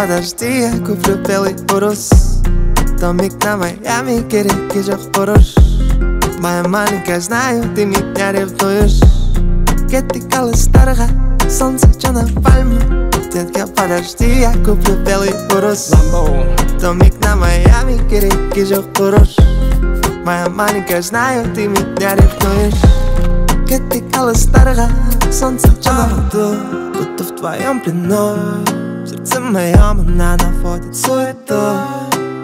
подожди, я куплю белый Урус. Домик на Майами, кереги жоқ бұрыш. Моя маленькая, знаю, ты меня ревнуешь. Кеттік алыстарға, солнце жана пальма. Детка, подожди, я куплю белый Урус. Домик на Майами, кереги жоқ бұрыш. Моя маленькая, знаю, ты меня ревнуешь. Кеттік алыстарға, солнце жана пальма. Будто в твоем плену. Сердце моем она наводит суету.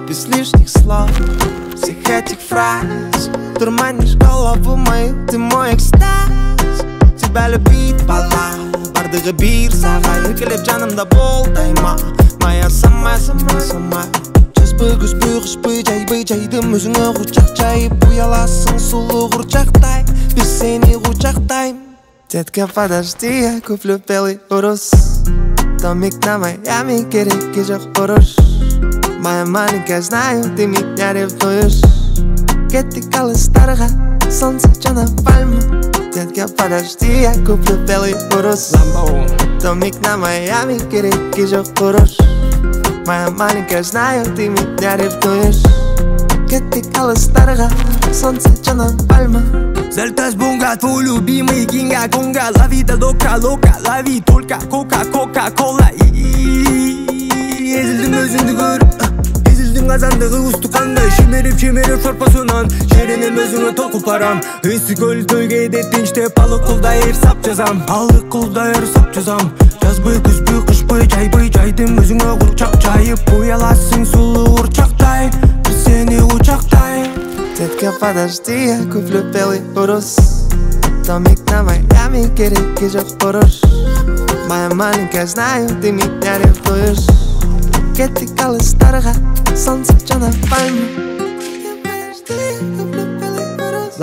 Без лишних слов, всех этих фраз. Дурманишь голову мою, ты мой экстаз. Тебя любит бала, бардығы бир саған. Еркелеп жанымда бол дайма, моя самая. Жазбы күзбі құшпы жайбы жайдым. Өзіңі құшақ жайып ұяласың сұлу құрчақтай. Біз сені құшақтайм. Детка, подожди, я куплю белый Урус. Домик на Майами, кереги жоқ бұрыш. Моя маленькая, знаю, ты меня ревнуешь. Кеттік алыстарға, солнце жана пальма. Детка, подожди, я куплю белый Урус. Домик на Майами, кереги жоқ бұрыш. Моя маленькая, знаю, ты меня ревнуешь. Кеттік алыстарға, солнце жана пальма. Saltas bonga, твой любимый гинга конга. La vida loca, loca, la vida только кока-кола. Езілдің өзіңді көріп, езілдің азандығы ұстыққандай. Шемеріп шорпасынан жерінен өзіңі толқып барам. Өсі көл тойге деттенште балық құлдайыр сап жазам. Балық құлдайыр сап жазам. Жазбы күзбі қышпы жайбы жайдым. Өзіңі құрчақ жайып ұяласың сұлу құрчақтай. Біз сені құшақтай. Детка, подожди, я куплю белый Урус. Домик на Майами, кереги жоқ бұрыш. Моя маленькая, знаю, ты меня ревнуешь. Кеттік алыстарға, солнце жана пальма. Детка, подожди, я куплю белый Урус.